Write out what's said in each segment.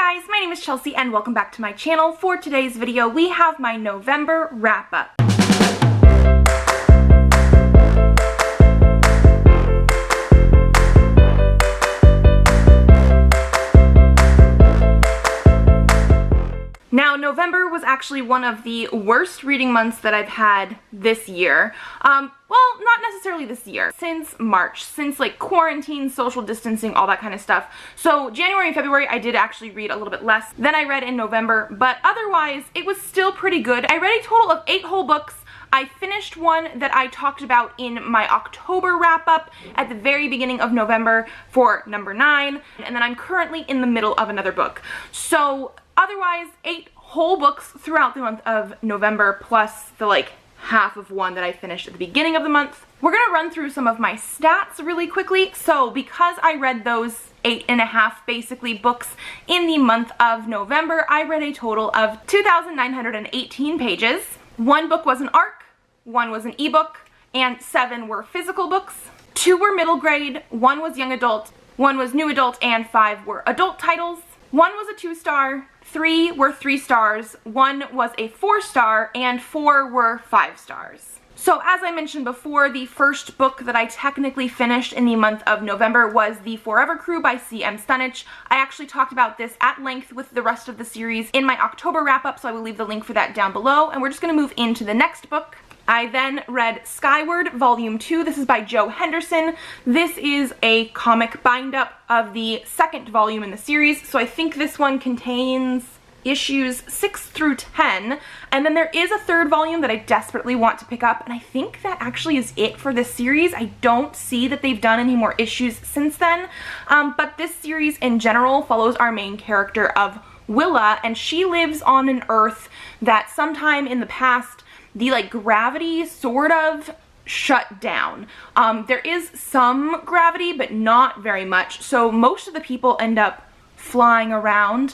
Hey guys, my name is Chelsea and welcome back to my channel. For today's video, we have my November wrap-up. Now, November was actually one of the worst reading months that I've had this year. Well, not necessarily this year, since March, since like quarantine, social distancing, all that kind of stuff. So January and February, I did actually read a little bit less than I read in November, but otherwise, it was still pretty good. I read a total of 8 whole books. I finished one that I talked about in my October wrap-up at the very beginning of November for number 9, and then I'm currently in the middle of another book. So otherwise, 8 whole books throughout the month of November, plus the half of one that I finished at the beginning of the month. We're gonna run through some of my stats really quickly. So because I read those 8.5 basically books in the month of November, I read a total of 2,918 pages. 1 book was an ARC, 1 was an ebook, and 7 were physical books. 2 were middle grade, 1 was young adult, 1 was new adult, and 5 were adult titles. 1 was a 2-star, 3 were 3 stars, 1 was a 4-star, and 4 were 5 stars. So as I mentioned before, the first book that I technically finished in the month of November was The Forever Crew by C.M. Stunich. I actually talked about this at length with the rest of the series in my October wrap-up, so I will leave the link for that down below, and we're just going to move into the next book. I then read Skyward, Volume 2. This is by Joe Henderson. This is a comic bind-up of the 2nd volume in the series, so I think this one contains issues 6 through 10, and then there is a 3rd volume that I desperately want to pick up, and I think that actually is it for this series. I don't see that they've done any more issues since then, but this series in general follows our main character of Willa, and she lives on an Earth that sometime in the past the gravity sort of shut down. There is some gravity, but not very much, so most of the people end up flying around.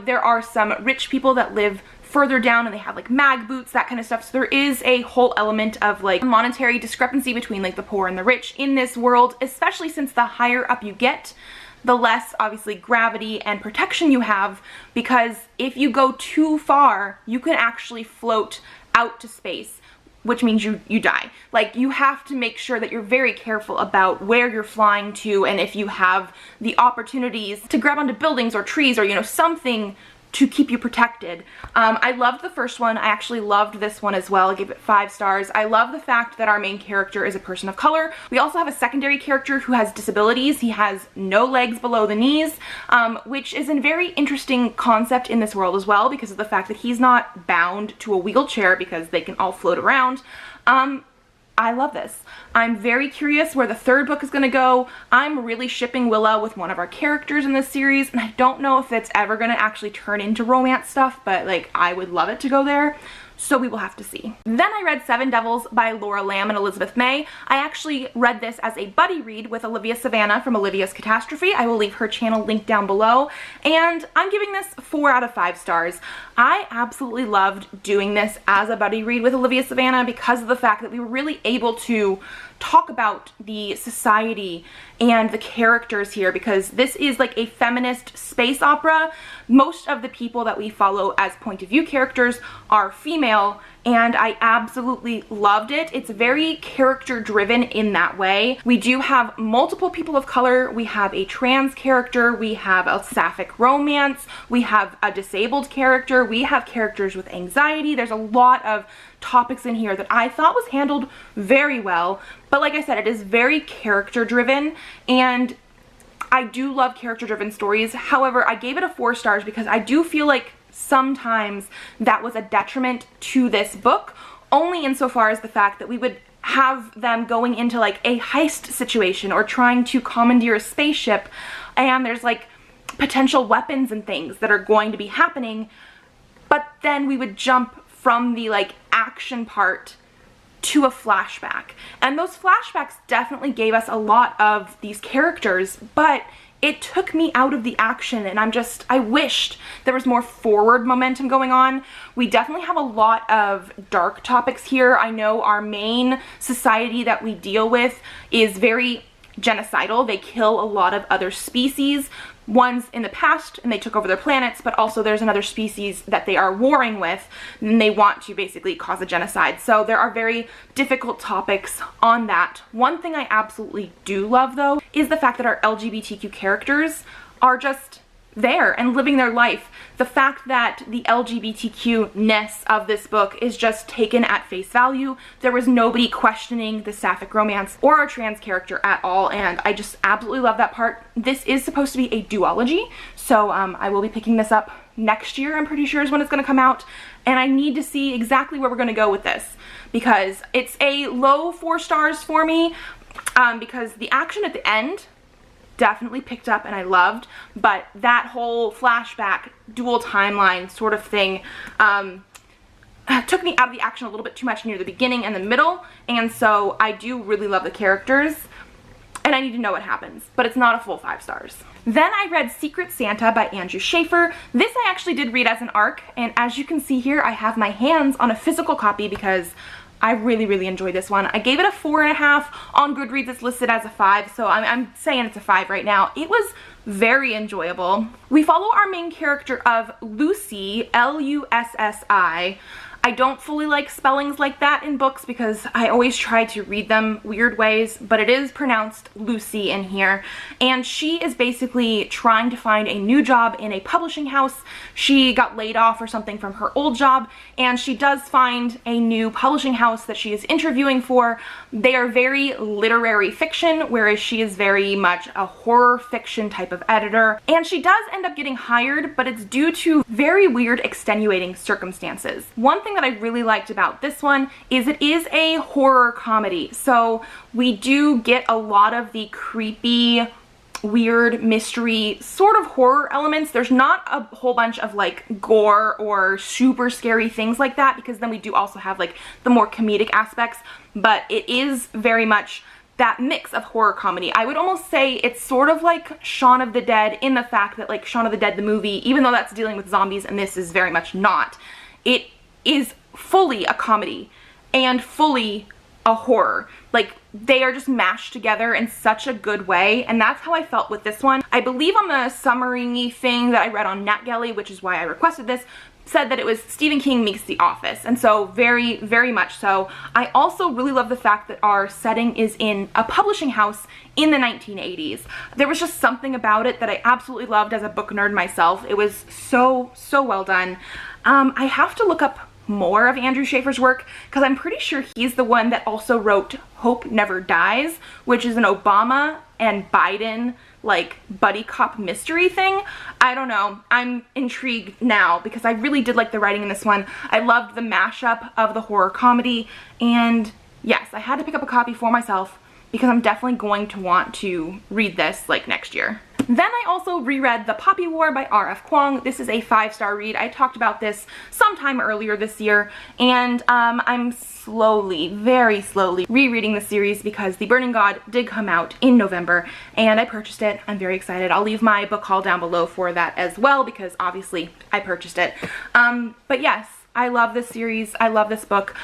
There are some rich people that live further down and they have mag boots, that kind of stuff, so there is a whole element of monetary discrepancy between the poor and the rich in this world, especially since the higher up you get, the less obviously gravity and protection you have, because if you go too far, you can actually float out to space, which means you die. You have to make sure that you're very careful about where you're flying to, and if you have the opportunities to grab onto buildings or trees or something to keep you protected. I loved the first one. I actually loved this one as well. I gave it 5 stars. I love the fact that our main character is a person of color. We also have a secondary character who has disabilities. He has no legs below the knees, which is a very interesting concept in this world as well, because of the fact that he's not bound to a wheelchair because they can all float around. I love this. I'm very curious where the 3rd book is going to go. I'm really shipping Willa with one of our characters in this series, and I don't know if it's ever going to actually turn into romance stuff, but I would love it to go there. So we will have to see. Then I read 7 Devils by Laura Lamb and Elizabeth May. I actually read this as a buddy read with Olivia Savannah from Olivia's Catastrophe. I will leave her channel linked down below. And I'm giving this 4 out of 5 stars. I absolutely loved doing this as a buddy read with Olivia Savannah because of the fact that we were really able to talk about the society and the characters here, because this is a feminist space opera. Most of the people that we follow as point of view characters are female, and I absolutely loved it. It's very character driven in that way. We do have multiple people of color. We have a trans character, we have a sapphic romance, we have a disabled character, we have characters with anxiety. There's a lot of topics in here that I thought was handled very well, but like I said, it is very character driven, and I do love character driven stories. However, I gave it a 4 stars because I do feel sometimes that was a detriment to this book, only insofar as the fact that we would have them going into a heist situation or trying to commandeer a spaceship, and there's potential weapons and things that are going to be happening, but then we would jump from the action part to a flashback, and those flashbacks definitely gave us a lot of these characters, but it took me out of the action, and I wished there was more forward momentum going on. We definitely have a lot of dark topics here. I know our main society that we deal with is very genocidal. They kill a lot of other species, ones in the past and they took over their planets, but also there's another species that they are warring with and they want to basically cause a genocide. So there are very difficult topics on that. One thing I absolutely do love though is the fact that our LGBTQ characters are just there and living their life. The fact that the LGBTQ-ness of this book is just taken at face value. There was nobody questioning the sapphic romance or our trans character at all, and I just absolutely love that part. This is supposed to be a duology, so I will be picking this up next year, I'm pretty sure is when it's going to come out, and I need to see exactly where we're going to go with this, because it's a low 4 stars for me, because the action at the end definitely picked up and I loved, but that whole flashback dual timeline sort of thing took me out of the action a little bit too much near the beginning and the middle, and so I do really love the characters and I need to know what happens, but it's not a full 5 stars. Then I read Secret Santa by Andrew Schaefer. This I actually did read as an ARC, and as you can see here I have my hands on a physical copy because I really enjoyed this one. I gave it a 4.5. On Goodreads it's listed as a 5, so I'm saying it's a 5 right now. It was very enjoyable. We follow our main character of Lucy, L-U-S-S-I. I don't fully like spellings like that in books because I always try to read them weird ways, but it is pronounced Lucy in here. And she is basically trying to find a new job in a publishing house. She got laid off or something from her old job, and she does find a new publishing house that she is interviewing for. They are very literary fiction, whereas she is very much a horror fiction type of editor. And she does end up getting hired, but it's due to very weird extenuating circumstances. One thing that I really liked about this one is it is a horror comedy, so we do get a lot of the creepy, weird mystery sort of horror elements. There's not a whole bunch of like gore or super scary things like that, because then we do also have like the more comedic aspects, but it is very much that mix of horror comedy. I would almost say it's sort of like Shaun of the Dead in the fact that like Shaun of the Dead the movie, even though that's dealing with zombies and this is very much not, it is fully a comedy and fully a horror. Like, they are just mashed together in such a good way, and that's how I felt with this one. I believe on the summary thing that I read on NetGalley, which is why I requested this, said that it was Stephen King meets The Office, and so very much so. I also really love the fact that our setting is in a publishing house in the 1980s. There was just something about it that I absolutely loved as a book nerd myself. It was so well done. I have to look up more of Andrew Schaefer's work because I'm pretty sure he's the one that also wrote Hope Never Dies, which is an Obama and Biden like buddy cop mystery thing. I don't know. I'm intrigued now because I really did like the writing in this one. I loved the mashup of the horror comedy, and yes, I had to pick up a copy for myself because I'm definitely going to want to read this like next year. Then I also reread The Poppy War by R.F. Kuang. This is a 5-star read. I talked about this sometime earlier this year, and I'm very slowly rereading the series because The Burning God did come out in November, and I purchased it. I'm very excited. I'll leave my book haul down below for that as well because obviously I purchased it. But yes, I love this series. I love this book.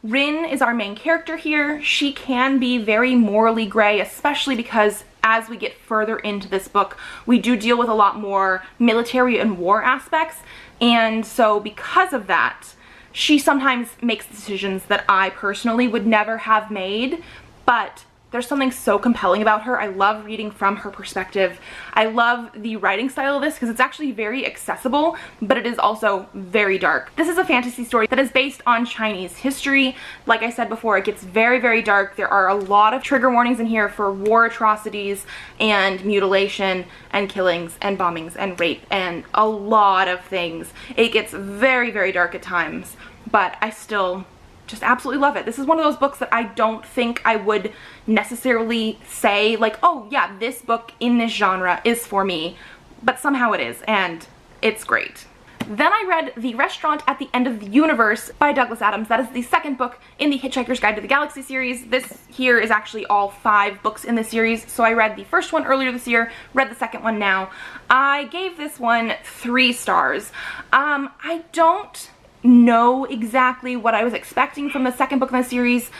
Rin is our main character here. She can be very morally gray, especially because as we get further into this book, we do deal with a lot more military and war aspects, and so because of that, she sometimes makes decisions that I personally would never have made, but there's something so compelling about her. I love reading from her perspective. I love the writing style of this because it's actually very accessible, but it is also very dark. This is a fantasy story that is based on Chinese history. Like I said before, it gets very dark. There are a lot of trigger warnings in here for war atrocities and mutilation and killings and bombings and rape and a lot of things. It gets very dark at times, but I still just absolutely love it. This is one of those books that I don't think I would necessarily say like, oh yeah, this book in this genre is for me, but somehow it is, and it's great. Then I read The Restaurant at the End of the Universe by Douglas Adams. That is the second book in the Hitchhiker's Guide to the Galaxy series. This here is actually all 5 books in the series, so I read the first one earlier this year, read the second one now. I gave this one 3 stars. I don't know exactly what I was expecting from the second book in the series,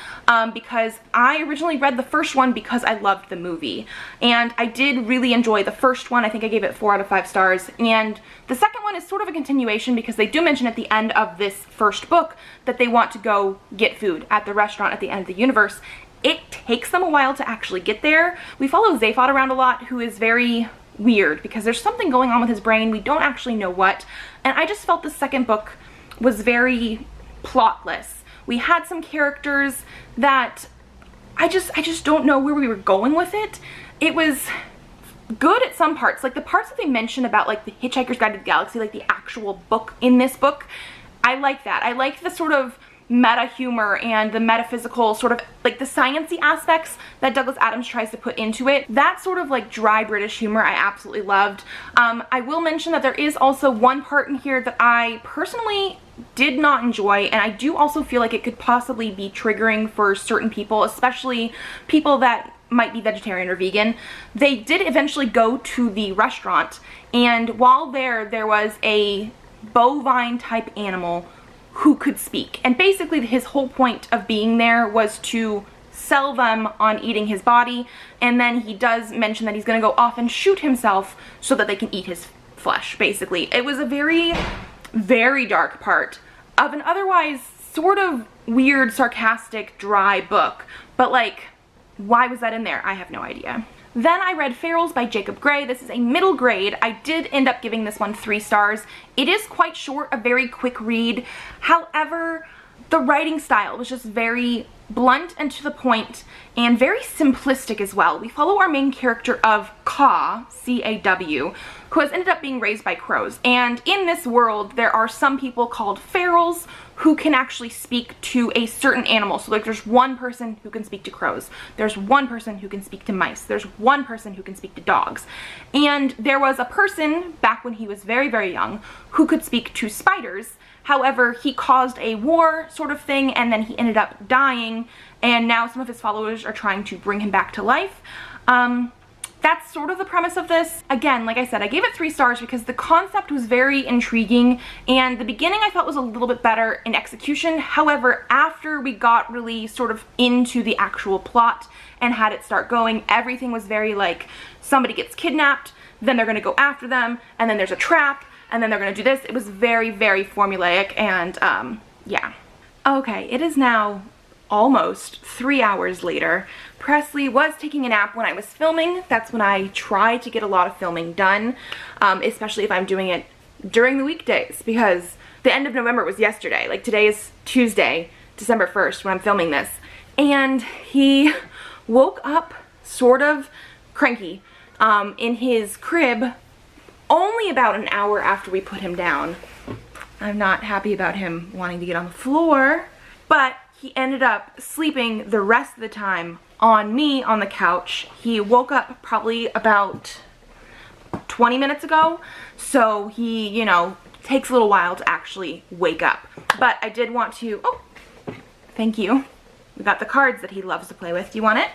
because I originally read the first one because I loved the movie, and I did really enjoy the first one. I think I gave it 4 out of 5 stars, and the second one is sort of a continuation because they do mention at the end of this first book that they want to go get food at the restaurant at the end of the universe. It takes them a while to actually get there. We follow Zaphod around a lot, who is very weird because there's something going on with his brain. We don't actually know what, and I just felt the second book was very plotless. We had some characters that I just don't know where we were going with it. It was good at some parts, like the parts that they mentioned about like the Hitchhiker's Guide to the Galaxy, like the actual book in this book. I like that. I like the sort of meta humor and the metaphysical sort of like the sciencey aspects that Douglas Adams tries to put into it. That sort of like dry British humor I absolutely loved. I will mention that there is also one part in here that I personally did not enjoy, and I do also feel like it could possibly be triggering for certain people, especially people that might be vegetarian or vegan. They did eventually go to the restaurant, and while there was a bovine type animal who could speak, and basically his whole point of being there was to sell them on eating his body, and then he does mention that he's gonna go off and shoot himself so that they can eat his flesh, basically. It was a very, very dark part of an otherwise sort of weird, sarcastic, dry book, but like, why was that in there? I have no idea. Then I read Ferals by Jacob Gray. This is a middle grade. I did end up giving this one 3 stars. It is quite short, a very quick read. However, the writing style was just very blunt and to the point and very simplistic as well. We follow our main character of Caw, C-A-W, who has ended up being raised by crows. And in this world, there are some people called ferals who can actually speak to a certain animal. So like there's one person who can speak to crows. There's one person who can speak to mice. There's one person who can speak to dogs. And there was a person back when he was very, very young who could speak to spiders. However, he caused a war sort of thing, and then he ended up dying, and now some of his followers are trying to bring him back to life. That's sort of the premise of this. Again, like I said, I gave it 3 stars because the concept was very intriguing, and the beginning I felt was a little bit better in execution. However, after we got really sort of into the actual plot and had it start going, everything was very like, somebody gets kidnapped, then they're gonna go after them, and then there's a trap, and then they're gonna do this. It was very, very formulaic, and yeah. Okay, it is now almost 3 hours later. Presley was taking a nap when I was filming. That's when I try to get a lot of filming done, especially if I'm doing it during the weekdays, because the end of November was yesterday. Like today is Tuesday, December 1st when I'm filming this. And he woke up sort of cranky in his crib only about an hour after we put him down. I'm not happy about him wanting to get on the floor, but he ended up sleeping the rest of the time on me on the couch. He woke up probably about 20 minutes ago, so he, you know, takes a little while to actually wake up. But I did want to, oh, thank you. We got the cards that he loves to play with. Do you want it?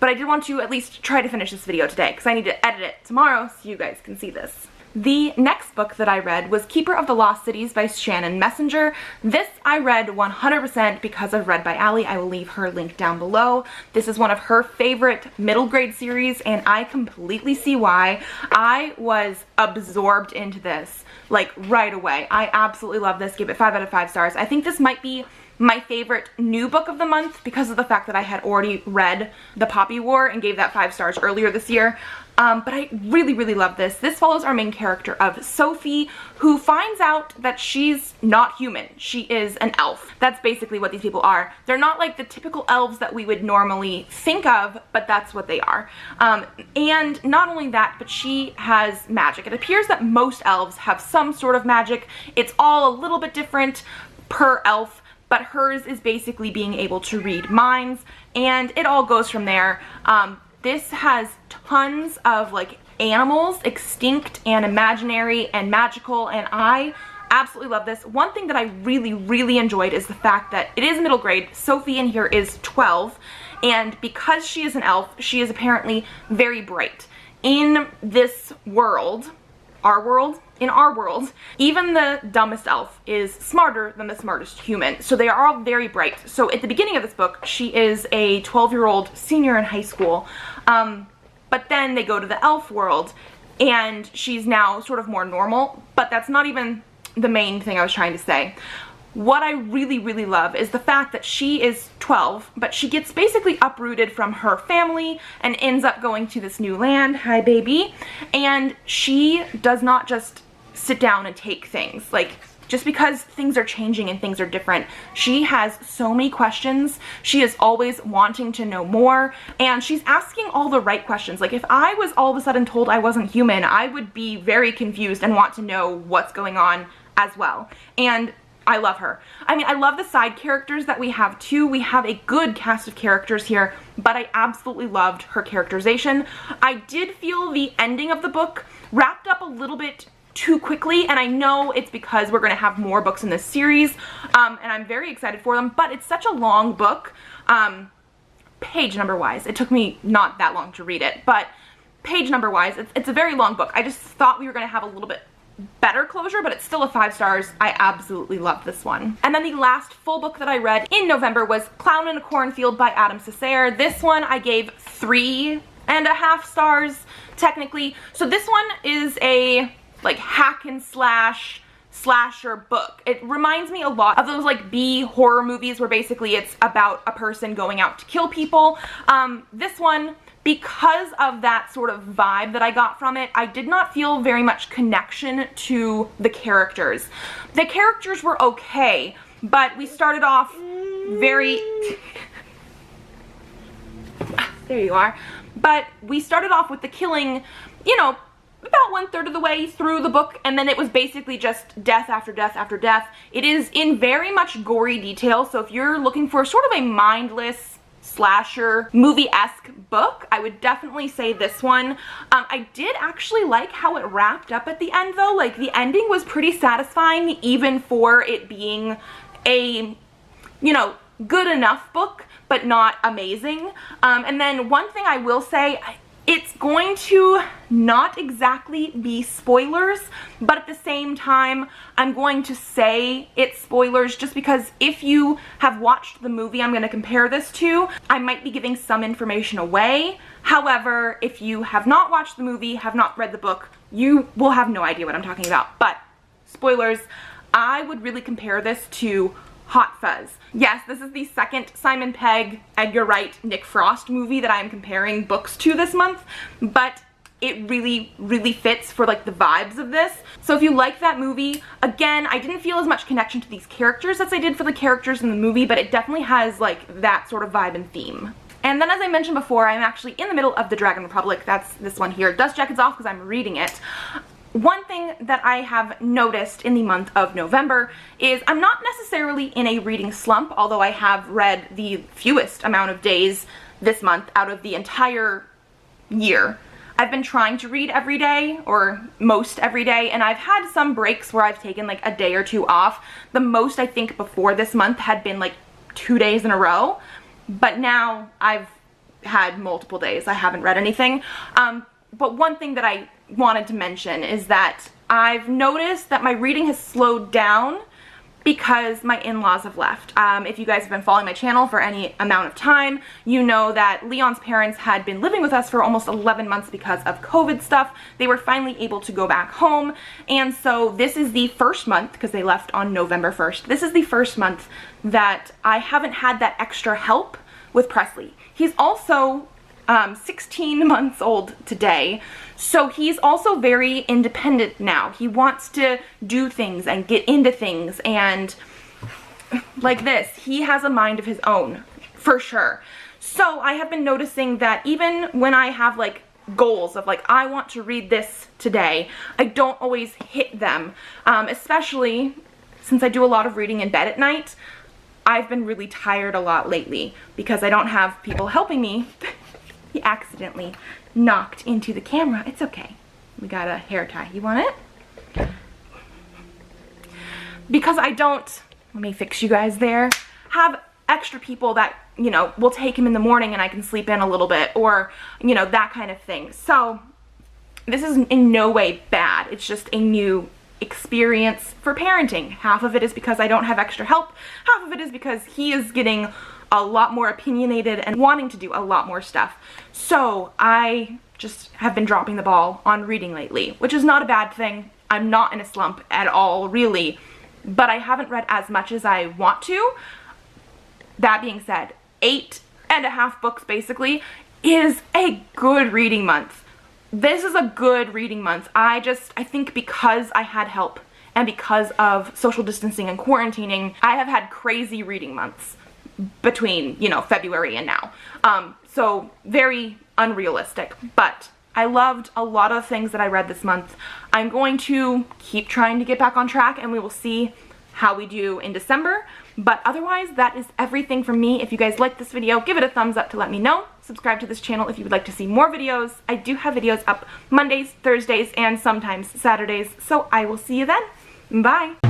But I did want to at least try to finish this video today because I need to edit it tomorrow so you guys can see this. The next book that I read was Keeper of the Lost Cities by Shannon Messenger. This I read 100% because of Read by Allie. I will leave her link down below. This is one of her favorite middle grade series, and I completely see why. I was absorbed into this like right away. I absolutely love this. Give it 5 out of 5 stars. I think this might be my favorite new book of the month because of the fact that I had already read The Poppy War and gave that 5 stars earlier this year. But I really, really love this. This follows our main character of Sophie, who finds out that she's not human. She is an elf. That's basically what these people are. They're not like the typical elves that we would normally think of, but that's what they are. And not only that, but she has magic. It appears that most elves have some sort of magic. It's all a little bit different per elf, but hers is basically being able to read minds, and it all goes from there. This has tons of like animals, extinct and imaginary and magical, and I absolutely love this. One thing that I really, really enjoyed is the fact that it is middle grade. Sophie in here is 12, and because she is an elf, she is apparently very bright. In this world, our world, in our world, even the dumbest elf is smarter than the smartest human. So they are all very bright. So at the beginning of this book, she is a 12-year-old senior in high school. But then they go to the elf world and she's now sort of more normal, but that's not even the main thing I was trying to say. What I really, really love is the fact that she is 12, but she gets basically uprooted from her family and ends up going to this new land. Hi, baby. And she does not just sit down and take things. Like, just because things are changing and things are different, she has so many questions. She is always wanting to know more, and she's asking all the right questions. Like, if I was all of a sudden told I wasn't human, I would be very confused and want to know what's going on as well. And I love her. I mean, I love the side characters that we have too. We have a good cast of characters here, but I absolutely loved her characterization. I did feel the ending of the book wrapped up a little bit too quickly, and I know it's because we're going to have more books in this series, and I'm very excited for them, but it's such a long book, page number wise. It took me not that long to read it, but page number wise, it's a very long book. I just thought we were going to have a little bit better closure, but it's still a 5 stars. I absolutely love this one. And then the last full book that I read in November was Clown in a Cornfield by Adam Cessair. This one I gave 3.5 stars, technically. So this one is a like hack and slasher book. It reminds me a lot of those like B horror movies where basically it's about a person going out to kill people. This one, because of that sort of vibe that I got from it, I did not feel very much connection to the characters. The characters were okay, but we started off very... There you are. But we started off with the killing, you know, about 1/3 of the way through the book, and then it was basically just death after death after death. It is in very much gory detail, so if you're looking for sort of a mindless slasher movie-esque book, I would definitely say this one. I did actually like how it wrapped up at the end though. Like, the ending was pretty satisfying even for it being a, you know, good enough book but not amazing. And then one thing I will say, it's going to not exactly be spoilers, but at the same time, I'm going to say it's spoilers just because if you have watched the movie I'm going to compare this to, I might be giving some information away. However, if you have not watched the movie, have not read the book, you will have no idea what I'm talking about. But, spoilers, I would really compare this to Hot Fuzz. Yes, this is the second Simon Pegg, Edgar Wright, Nick Frost movie that I'm comparing books to this month, but it really, really fits for like the vibes of this. So if you like that movie, again, I didn't feel as much connection to these characters as I did for the characters in the movie, but it definitely has like that sort of vibe and theme. And then, as I mentioned before, I'm actually in the middle of the Dragon Republic. That's this one here. Dust Jacket's off because I'm reading it. One thing that I have noticed in the month of November is I'm not necessarily in a reading slump, although I have read the fewest amount of days this month out of the entire year. I've been trying to read every day, or most every day, and I've had some breaks where I've taken like a day or two off. The most I think before this month had been like 2 days in a row, but now I've had multiple days I haven't read anything. But one thing that I wanted to mention is that I've noticed that my reading has slowed down because my in-laws have left. If you guys have been following my channel for any amount of time, you know that Leon's parents had been living with us for almost 11 months because of COVID stuff. They were finally able to go back home, and so this is the first month, because they left on November 1st, this is the first month that I haven't had that extra help with Presley. He's also 16 months old today, so he's also very independent now. He wants to do things and get into things, and like this, he has a mind of his own, for sure. So I have been noticing that even when I have like goals of like, I want to read this today, I don't always hit them, especially since I do a lot of reading in bed at night. I've been really tired a lot lately because I don't have people helping me. He accidentally knocked into the camera. It's okay. We got a hair tie. You want it? Because I don't, let me fix you guys there, have extra people that, you know, will take him in the morning and I can sleep in a little bit, or, you know, that kind of thing. So this is in no way bad. It's just a new experience for parenting. Half of it is because I don't have extra help. Half of it is because he is getting a lot more opinionated and wanting to do a lot more stuff. So I just have been dropping the ball on reading lately, which is not a bad thing. I'm not in a slump at all, really, but I haven't read as much as I want to. That being said, 8.5 books basically is a good reading month. This is a good reading month. I think because I had help and because of social distancing and quarantining, I have had crazy reading months between, you know, February and now. So very unrealistic, but I loved a lot of things that I read this month. I'm going to keep trying to get back on track and we will see how we do in December. But otherwise, that is everything from me. If you guys like this video, give it a thumbs up to let me know. Subscribe to this channel if you would like to see more videos. I do have videos up Mondays, Thursdays, and sometimes Saturdays. So I will see you then. Bye.